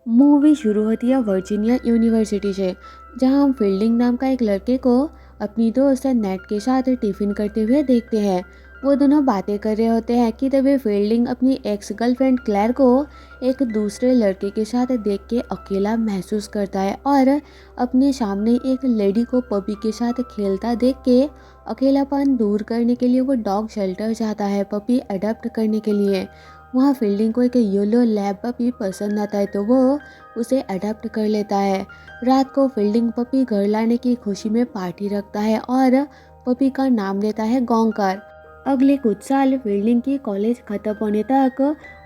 Movie शुरू होती है वर्जीनिया यूनिवर्सिटी से, जहां हम फील्डिंग नाम का एक लड़के को अपनी दोस्त नेट के साथ टिफिन करते हुए देखते हैं। वो दोनों बातें कर रहे होते हैं कि तभी फील्डिंग अपनी एक्स गर्लफ्रेंड क्लेयर को एक दूसरे लड़के के साथ देख के अकेला महसूस करता है और अपने सामने एक लेडी को पपी के साथ खेलता देख के अकेलापन दूर करने के लिए वो डॉग शेल्टर जाता है पपी अडॉप्ट करने के लिए। वहाँ फील्डिंग को एक येलो लैब पपी पसंद आता है तो वो उसे अडॉप्ट कर लेता है। रात को फील्डिंग पपी घर लाने की खुशी में पार्टी रखता है और पपी का नाम देता है गोंकर। अगले कुछ साल फील्डिंग की कॉलेज खत्म होने तक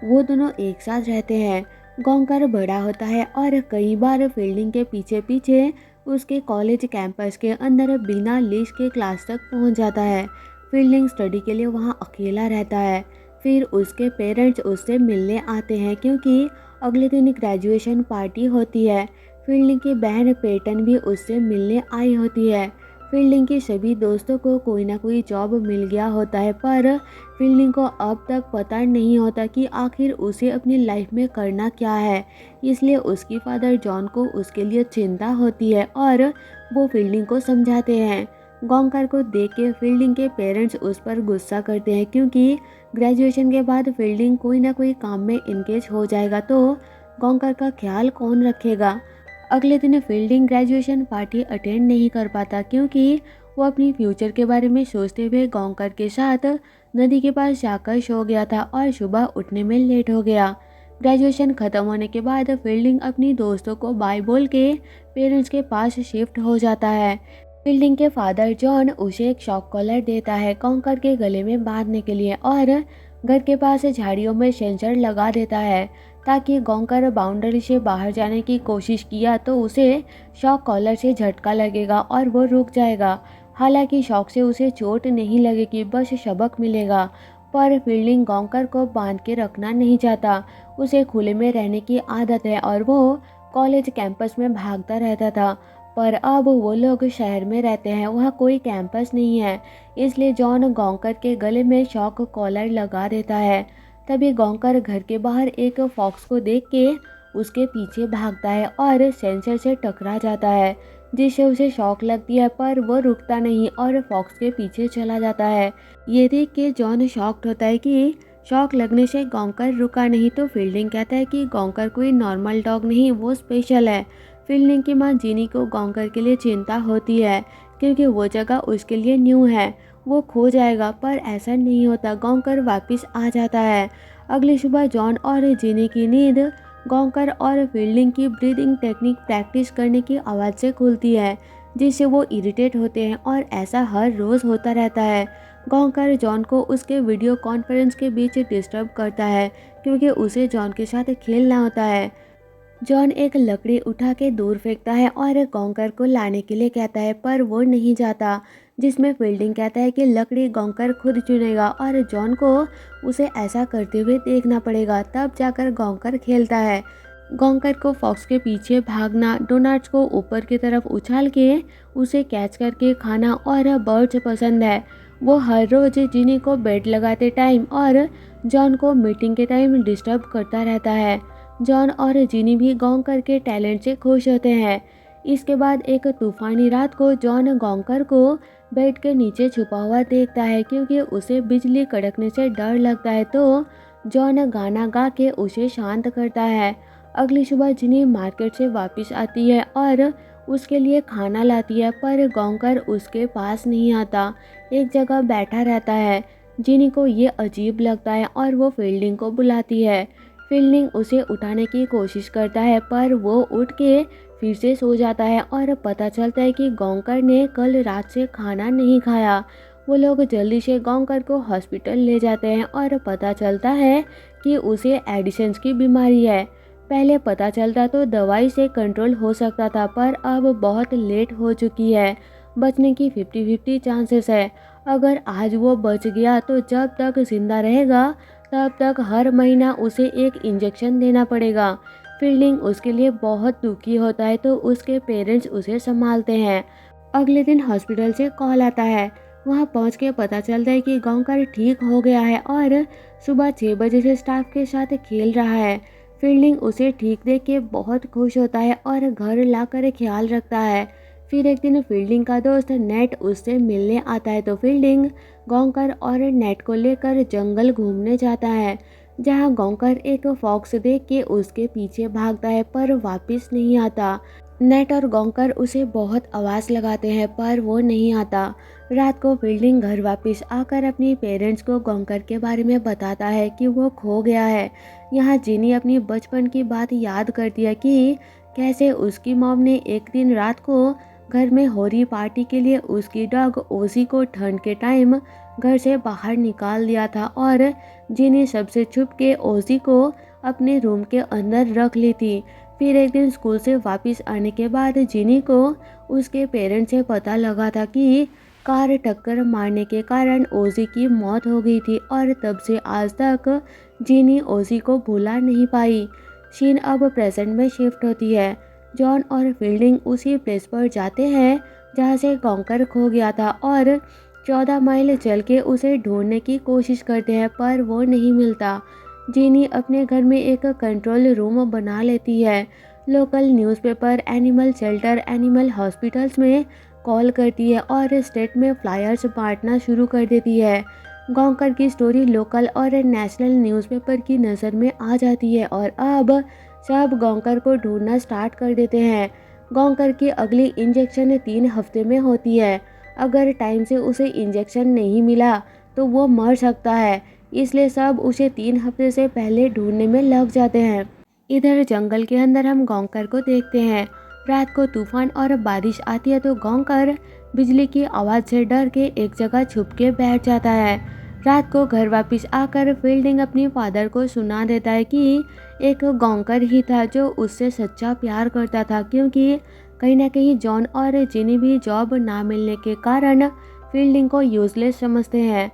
वो दोनों एक साथ रहते हैं। गोंकर बड़ा होता है और कई बार फील्डिंग के पीछे पीछे उसके कॉलेज कैंपस के अंदर बिना लीज के क्लास तक पहुंच जाता है। फील्डिंग स्टडी के लिए वहाँ अकेला रहता है। फिर उसके पेरेंट्स उससे मिलने आते हैं क्योंकि अगले दिन ग्रेजुएशन पार्टी होती है। फील्डिंग की बहन पेटन भी उससे मिलने आई होती है। फील्डिंग के सभी दोस्तों को कोई ना कोई जॉब मिल गया होता है, पर फील्डिंग को अब तक पता नहीं होता कि आखिर उसे अपनी लाइफ में करना क्या है। इसलिए उसकी फादर जॉन को उसके लिए चिंता होती है और वो फील्डिंग को समझाते हैं। गोंकर को देख के फील्डिंग के पेरेंट्स उस पर गुस्सा करते हैं क्योंकि ग्रेजुएशन के बाद फील्डिंग कोई ना कोई काम में इंगेज हो जाएगा तो गोंकर का ख्याल कौन रखेगा। अगले दिन फील्डिंग ग्रेजुएशन पार्टी अटेंड नहीं कर पाता क्योंकि वो अपनी फ्यूचर के बारे में सोचते हुए गोंकर के साथ नदी के पास जाकर सो गया था और सुबह उठने में लेट हो गया। ग्रेजुएशन खत्म होने के बाद फील्डिंग अपनी दोस्तों को बाय बोल के पेरेंट्स के पास शिफ्ट हो जाता है। फील्डिंग के फादर जॉन उसे एक शॉक कॉलर देता है गोंकर के गले में बांधने के लिए और घर के पास झाड़ियों में सेंसर लगा देता है ताकि गोंकर बाउंड्री से बाहर जाने की कोशिश किया तो उसे शॉक कॉलर से झटका लगेगा और वो रुक जाएगा। हालांकि शॉक से उसे चोट नहीं लगेगी, बस सबक मिलेगा। पर फील्डिंग गोंकर को बांध के रखना नहीं चाहता। उसे खुले में रहने की आदत है और वो कॉलेज कैंपस में भागता रहता था। पर अब वो लोग शहर में रहते हैं, वहाँ कोई कैंपस नहीं है, इसलिए जॉन गोंकर के गले में शॉक कॉलर लगा देता है। तभी गोंकर घर के बाहर एक फॉक्स को देख के उसके पीछे भागता है और सेंसर से टकरा जाता है, जिससे उसे शॉक लगती है, पर वो रुकता नहीं और फॉक्स के पीछे चला जाता है। ये देख के जॉन शॉक्ड होता है कि शॉक लगने से गोंकर रुका नहीं तो फील्डिंग कहता है कि गोंकर कोई नॉर्मल डॉग नहीं, वो स्पेशल है। फील्डिंग की मां जीनी को गोंकर के लिए चिंता होती है क्योंकि वो जगह उसके लिए न्यू है, वो खो जाएगा, पर ऐसा नहीं होता, गोंकर वापस आ जाता है। अगली सुबह जॉन और जीनी की नींद गोंकर और फील्डिंग की ब्रीदिंग टेक्निक प्रैक्टिस करने की आवाज़ से खुलती है, जिससे वो इरिटेट होते हैं और ऐसा हर रोज़ होता रहता है। गोंकर जॉन को उसके वीडियो कॉन्फ्रेंस के बीच डिस्टर्ब करता है क्योंकि उसे जॉन के साथ खेलना होता है। जॉन एक लकड़ी उठा के दूर फेंकता है और गोंकर को लाने के लिए कहता है, पर वो नहीं जाता, जिसमें फील्डिंग कहता है कि लकड़ी गोंकर खुद चुनेगा और जॉन को उसे ऐसा करते हुए देखना पड़ेगा, तब जाकर गोंकर खेलता है। गोंकर को फॉक्स के पीछे भागना, डोनट्स को ऊपर की तरफ उछाल के उसे कैच करके खाना और बर्ड्स पसंद है। वो हर रोज़ जिनी को बेड लगाते टाइम और जॉन को मीटिंग के टाइम डिस्टर्ब करता रहता है। जॉन और जिनी भी गोंकर के टैलेंट से खुश होते हैं। इसके बाद एक तूफानी रात को जॉन गोंकर को बेड के नीचे छुपा हुआ देखता है क्योंकि उसे बिजली कड़कने से डर लगता है, तो जॉन गाना गा के उसे शांत करता है। अगली सुबह जिनी मार्केट से वापस आती है और उसके लिए खाना लाती है, पर गोंकर उसके पास नहीं आता, एक जगह बैठा रहता है। जिनी को ये अजीब लगता है और वो फील्डिंग को बुलाती है। फील्डिंग उसे उठाने की कोशिश करता है, पर वो उठ के फिर से सो जाता है और पता चलता है कि गोंकर ने कल रात से खाना नहीं खाया। वो लोग जल्दी से गोंकर को हॉस्पिटल ले जाते हैं और पता चलता है कि उसे एडिशंस की बीमारी है। पहले पता चलता तो दवाई से कंट्रोल हो सकता था, पर अब बहुत लेट हो चुकी है। बचने की 50-50 चांसेस है। अगर आज वो बच गया तो जब तक जिंदा रहेगा तब तक हर महीना उसे एक इंजेक्शन देना पड़ेगा। फील्डिंग उसके लिए बहुत दुखी होता है तो उसके पेरेंट्स उसे संभालते हैं। अगले दिन हॉस्पिटल से कॉल आता है। वहां पहुंच के पता चलता है कि गोंकर ठीक हो गया है और सुबह 6 बजे से स्टाफ के साथ खेल रहा है। फील्डिंग उसे ठीक देख के बहुत खुश होता है और घर लाकर ख्याल रखता है। फिर एक दिन फील्डिंग का दोस्त नेट उससे मिलने आता है तो फील्डिंग गॉन्कर और नेट को लेकर जंगल घूमने जाता है, जहां गॉन्कर एक फॉक्स देख के उसके पीछे भागता है पर वापस नहीं आता। नेट और गॉन्कर उसे बहुत आवाज़ लगाते हैं पर वो नहीं आता। रात को फील्डिंग घर वापस आकर अपनी पेरेंट्स को गॉन्कर के बारे में बताता है कि वो खो गया है। यहाँ जिनी अपनी बचपन की बात याद करती है कि कैसे उसकी मॉम ने एक दिन रात को घर में हो रही पार्टी के लिए उसकी डॉग ओजी को ठंड के टाइम घर से बाहर निकाल दिया था और जिनी सबसे छुप के ओजी को अपने रूम के अंदर रख ली थी। फिर एक दिन स्कूल से वापस आने के बाद जिनी को उसके पेरेंट्स से पता लगा था कि कार टक्कर मारने के कारण ओजी की मौत हो गई थी और तब से आज तक जिनी ओजी को भुला नहीं पाई। शीन अब प्रेजेंट में शिफ्ट होती है। जॉन और फील्डिंग उसी प्लेस पर जाते हैं जहां से गॉन्कर खो गया था और 14 माइल चल के उसे ढूंढने की कोशिश करते हैं पर वो नहीं मिलता। जिनी अपने घर में एक कंट्रोल रूम बना लेती है। Local newspaper, animal shelter, animal hospitals में कॉल करती है और स्टेट में फ्लायर्स बांटना शुरू कर देती है। गॉन्कर की स्टोरी लोकल और नेशनल न्यूज़पेपर की नज़र में आ जाती है और अब सब गॉन्कर को ढूंढना स्टार्ट कर देते हैं। गॉन्कर की अगली इंजेक्शन 3 हफ्ते में होती है। अगर टाइम से उसे इंजेक्शन नहीं मिला तो वो मर सकता है, इसलिए सब उसे 3 हफ्ते से पहले ढूंढने में लग जाते हैं। इधर जंगल के अंदर हम गॉन्कर को देखते हैं। रात को तूफान और बारिश आती है तो गॉन्कर बिजली की आवाज़ से डर के एक जगह छुप के बैठ जाता है। रात को घर वापस आकर फील्डिंग अपने फादर को सुना देता है कि एक गॉन्कर ही था जो उससे सच्चा प्यार करता था, क्योंकि कहीं ना कहीं जॉन और जिनी भी जॉब ना मिलने के कारण फील्डिंग को यूजलेस समझते हैं।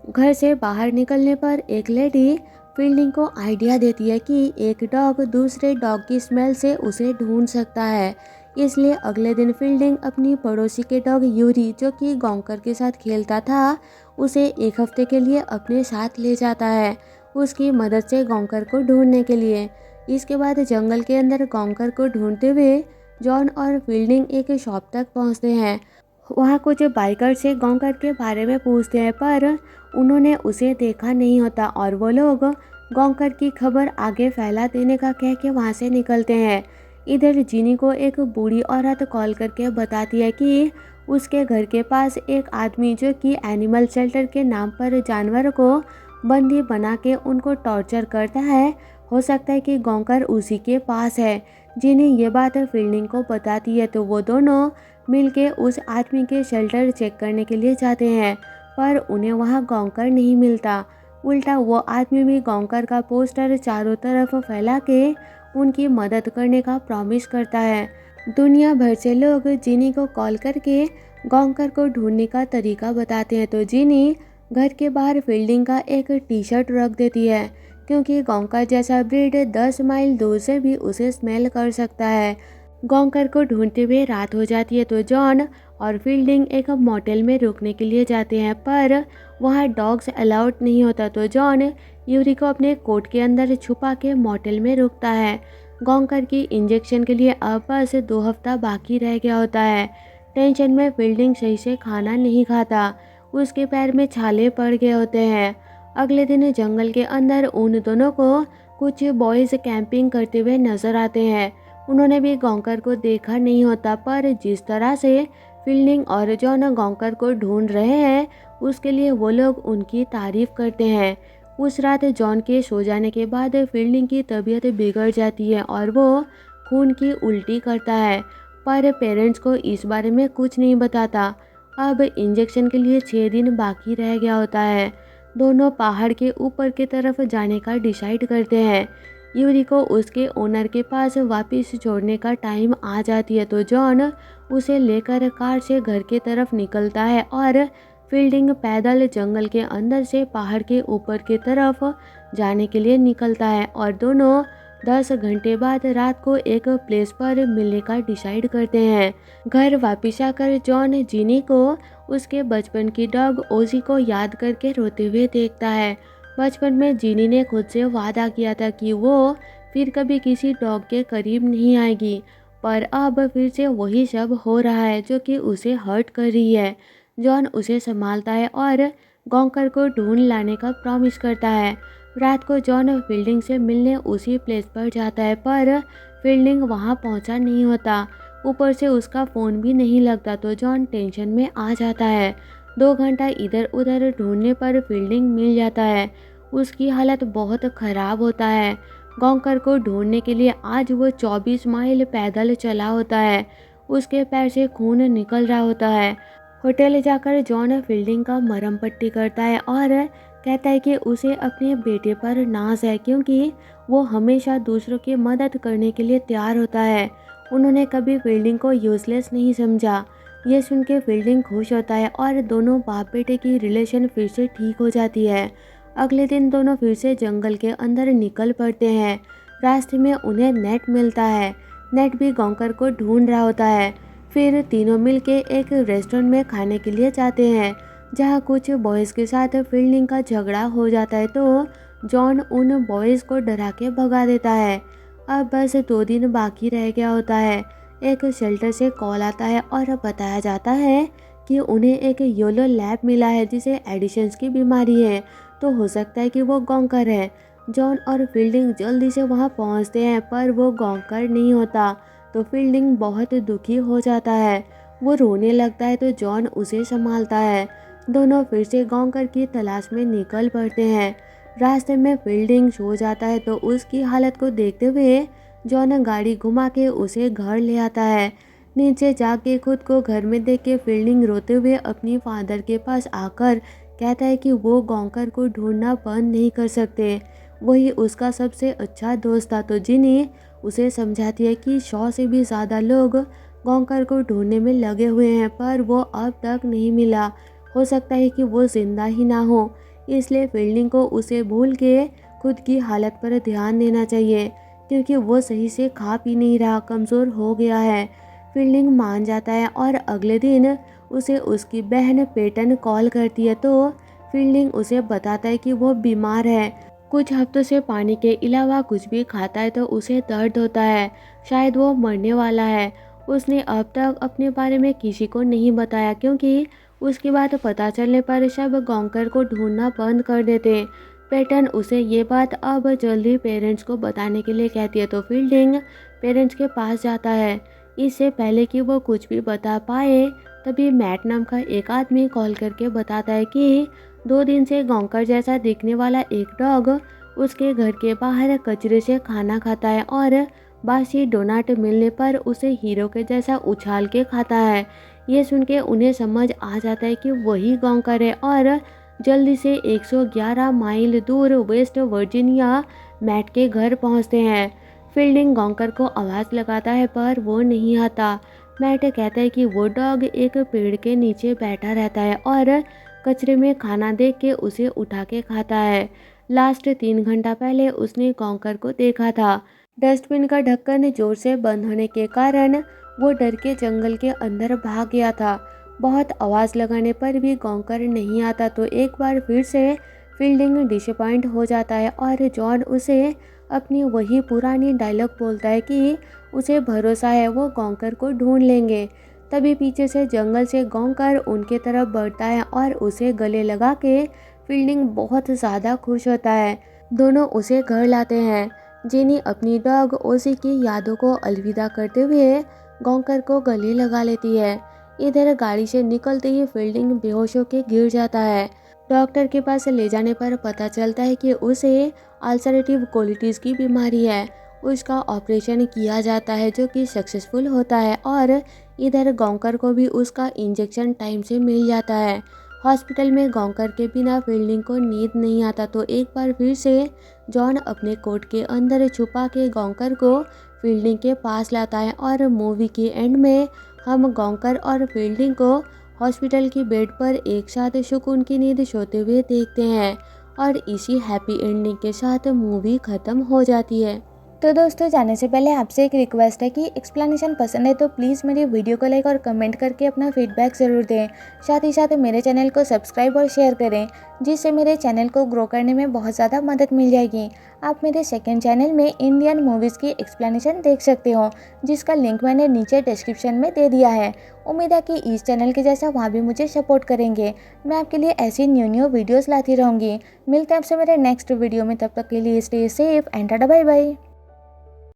घर से बाहर निकलने पर एक लेडी फील्डिंग को आइडिया देती है कि एक डॉग दूसरे डॉग की स्मेल से उसे ढूंढ सकता है। इसलिए अगले दिन फील्डिंग अपनी पड़ोसी के डॉग यूरी, जो कि गॉन्कर के साथ खेलता था, उसे 1 हफ्ते के लिए अपने साथ ले जाता है उसकी मदद से गॉन्कर को ढूंढने के लिए। इसके बाद जंगल के अंदर गॉन्कर को ढूंढते हुए जॉन और फील्डिंग एक शॉप तक पहुंचते हैं। वहाँ कुछ बाइकर से गॉन्कर के बारे में पूछते हैं पर उन्होंने उसे देखा नहीं होता और वो लोग गॉन्कर की खबर आगे फैला देने का कह के वहाँ से निकलते हैं। इधर जिनी को एक बूढ़ी औरत कॉल करके बताती है कि उसके घर के पास एक आदमी, जो कि एनिमल शेल्टर के नाम पर जानवर को बंदी बना के उनको टॉर्चर करता है, हो सकता है कि गॉन्कर उसी के पास है। जिनी ये बात फील्डिंग को बताती है तो वो दोनों मिलके उस आदमी के शेल्टर चेक करने के लिए जाते हैं पर उन्हें वहाँ गॉन्कर नहीं मिलता। उल्टा वो आदमी भी गॉन्कर का पोस्टर चारों तरफ फैला के उनकी मदद करने का प्रॉमिस करता है। दुनिया भर से लोग जिनी को कॉल करके गॉन्कर को ढूंढने का तरीका बताते हैं तो जिनी घर के बाहर फील्डिंग का एक टी शर्ट रख देती है, क्योंकि गॉन्कर जैसा ब्रीड 10 माइल दूर से भी उसे स्मेल कर सकता है। गॉन्कर को ढूंढते हुए रात हो जाती है तो जॉन और फील्डिंग एक मोटेल में रुकने के लिए जाते हैं पर वहाँ डॉग्स अलाउड नहीं होता तो जॉन यूरी को अपने कोट के अंदर छुपा के मोटेल में रुकता है। गॉन्कर की इंजेक्शन के लिए अब बस 2 हफ्ता बाकी रह गया होता है। टेंशन में फील्डिंग सही से खाना नहीं खाता, उसके पैर में छाले पड़ गए होते हैं। अगले दिन जंगल के अंदर उन दोनों को कुछ बॉयज़ कैंपिंग करते हुए नजर आते हैं। उन्होंने भी गॉन्कर को देखा नहीं होता पर जिस तरह से फील्डिंग और जॉन गॉन्कर को ढूंढ रहे हैं उसके लिए वो लोग उनकी तारीफ करते हैं। उस रात जॉन के सो जाने के बाद फील्डिंग की तबीयत बिगड़ जाती है और वो खून की उल्टी करता है पर पेरेंट्स को इस बारे में कुछ नहीं बताता। अब इंजेक्शन के लिए 6 दिन बाकी रह गया होता है। दोनों पहाड़ के ऊपर की तरफ जाने का डिसाइड करते हैं। यूरी को उसके ओनर के पास वापस छोड़ने का टाइम आ जाती है तो जॉन उसे लेकर कार से घर के तरफ निकलता है और फील्डिंग पैदल जंगल के अंदर से पहाड़ के ऊपर की तरफ जाने के लिए निकलता है और दोनों 10 घंटे बाद रात को एक प्लेस पर मिलने का डिसाइड करते हैं। घर वापस आकर जॉन जिनी को उसके बचपन की डॉग ओजी को याद करके रोते हुए देखता है। बचपन में जिनी ने खुद से वादा किया था कि वो फिर कभी किसी डॉग के करीब नहीं आएगी। पर अब फिर से वही सब हो रहा है जो कि उसे हर्ट कर रही है। जॉन उसे संभालता है और गॉन्कर को ढूंढ लाने का प्रॉमिस करता है। रात को जॉन फील्डिंग से मिलने उसी प्लेस पर जाता है, पर फील्डिंग वहां पहुंचा नहीं होता। ऊपर से उसका फ़ोन भी नहीं लगता, तो जॉन टेंशन में आ जाता है। 2 घंटा इधर उधर ढूंढने पर फील्डिंग मिल जाता है। उसकी हालत बहुत ख़राब होता है। गॉन्कर को ढूंढने के लिए आज वो 24 माइल पैदल चला होता है। उसके पैर से खून निकल रहा होता है। होटल जाकर जॉन फील्डिंग का मरहम पट्टी करता है और कहता है कि उसे अपने बेटे पर नाज है, क्योंकि वो हमेशा दूसरों की मदद करने के लिए तैयार होता है। उन्होंने कभी फील्डिंग को यूजलेस नहीं समझा। ये सुन के फील्डिंग खुश होता है और दोनों बाप बेटे की रिलेशन फिर से ठीक हो जाती है। अगले दिन दोनों फिर से जंगल के अंदर निकल पड़ते हैं। रास्ते में उन्हें नेट मिलता है। नेट भी गॉन्कर को ढूंढ रहा होता है। फिर तीनों मिलके एक रेस्टोरेंट में खाने के लिए जाते हैं, जहाँ कुछ बॉयज़ के साथ फील्डिंग का झगड़ा हो जाता है, तो जॉन उन बॉयज़ को डरा के भगा देता है। अब बस 2 दिन बाकी रह गया होता है। एक शेल्टर से कॉल आता है और बताया जाता है कि उन्हें एक येलो लैब मिला है जिसे एडिशंस की बीमारी है, तो हो सकता है कि वो गॉन्कर है। जॉन और फील्डिंग जल्दी से वहाँ पहुँचते हैं, पर वो गॉन्कर नहीं होता, तो फील्डिंग बहुत दुखी हो जाता है। वो रोने लगता है, तो जॉन उसे संभालता है। दोनों फिर से गॉन्कर की तलाश में निकल पड़ते हैं। रास्ते में फील्डिंग सो जाता है, तो उसकी हालत को देखते हुए जॉन गाड़ी घुमा के उसे घर ले आता है। नीचे जाके खुद को घर में देख के फील्डिंग रोते हुए अपनी फादर के पास आकर कहता है कि वो गॉन्कर को ढूंढना बंद नहीं कर सकते। वही उसका सबसे अच्छा दोस्त था, तो जिनी उसे समझाती है कि 100 से भी ज़्यादा लोग गॉन्कर को ढूंढने में लगे हुए हैं, पर वो अब तक नहीं मिला। हो सकता है कि वो जिंदा ही ना हो। इसलिए फील्डिंग को उसे भूल के खुद की हालत पर ध्यान देना चाहिए, क्योंकि वो सही से खा पी नहीं रहा, कमज़ोर हो गया है। फील्डिंग मान जाता है और अगले दिन उसे उसकी बहन पेटन कॉल करती है, तो फील्डिंग उसे बताता है कि वो बीमार है। कुछ हफ्तों से पानी के अलावा कुछ भी खाता है तो उसे दर्द होता है, शायद वो मरने वाला है। उसने अब तक अपने बारे में किसी को नहीं बताया, क्योंकि उसकी बात पता चलने पर सब गॉन्कर को ढूंढना बंद कर देते। पेटन उसे ये बात अब जल्दी पेरेंट्स को बताने के लिए कहती है, तो फील्डिंग पेरेंट्स के पास जाता है। इससे पहले कि वो कुछ भी बता पाए, तभी मैट नाम का एक आदमी कॉल करके बताता है कि 2 दिन से गॉन्कर जैसा दिखने वाला एक डॉग उसके घर के बाहर कचरे से खाना खाता है और बासी डोनाट मिलने पर उसे हीरो के जैसा उछाल के खाता है। ये सुन के उन्हें समझ आ जाता है कि वही गॉन्कर है और जल्दी से 111 माइल दूर वेस्ट वर्जीनिया मैट के घर पहुंचते हैं। फील्डिंग गॉन्कर को आवाज़ लगाता है, पर वो नहीं आता। मैट कहता है कि वो डॉग एक पेड़ के नीचे बैठा रहता है और कचरे में खाना देख के उसे उठा के खाता है। लास्ट 3 घंटा पहले उसने गॉन्कर को देखा था। डस्टबिन का ढक्कन जोर से बंद होने के कारण वो डर के जंगल के अंदर भाग गया था। बहुत आवाज़ लगाने पर भी गॉन्कर नहीं आता, तो एक बार फिर से फील्डिंग डिसअपॉइंट हो जाता है और जॉन उसे अपनी वही पुरानी डायलॉग बोलता है कि उसे भरोसा है, वो गॉन्कर को ढूंढ लेंगे। तभी पीछे से जंगल से गॉन्कर उनके तरफ बढ़ता है और उसे गले लगा के फील्डिंग बहुत ज़्यादा खुश होता है। दोनों उसे घर लाते हैं। जेनी अपनी डॉग ओसी की यादों को अलविदा करते हुए गॉन्कर को गले लगा लेती है। इधर गाड़ी से निकलते ही फील्डिंग बेहोश होकर गिर जाता है। डॉक्टर के पास ले जाने पर पता चलता है कि उसे अल्सरेटिव कोलिटिस की बीमारी है। उसका ऑपरेशन किया जाता है जो कि सक्सेसफुल होता है और इधर गॉन्कर को भी उसका इंजेक्शन टाइम से मिल जाता है। हॉस्पिटल में गॉन्कर के बिना फील्डिंग को नींद नहीं आता, तो एक बार फिर से जॉन अपने कोट के अंदर छुपा के गॉन्कर को फील्डिंग के पास लाता है और मूवी के एंड में हम गॉन्कर और फील्डिंग को हॉस्पिटल की बेड पर एक साथ सुकून की नींद सोते हुए देखते हैं और इसी हैप्पी एंडिंग के साथ मूवी ख़त्म हो जाती है। तो दोस्तों जाने से पहले आपसे एक रिक्वेस्ट है कि एक्सप्लेनेशन पसंद है तो प्लीज़ मेरी वीडियो को लाइक और कमेंट करके अपना फीडबैक ज़रूर दें। साथ ही साथ मेरे चैनल को सब्सक्राइब और शेयर करें, जिससे मेरे चैनल को ग्रो करने में बहुत ज़्यादा मदद मिल जाएगी। आप मेरे सेकंड चैनल में इंडियन मूवीज़ की एक्सप्लेनेशन देख सकते हो, जिसका लिंक मैंने नीचे डिस्क्रिप्शन में दे दिया है। उम्मीद है कि इस चैनल के जैसा वहाँ भी मुझे सपोर्ट करेंगे। मैं आपके लिए ऐसी न्यू वीडियोज़ लाती रहूँगी। मिलते हैं आपसे मेरे नेक्स्ट वीडियो में, तब तक के लिए stay safe and tata bye bye.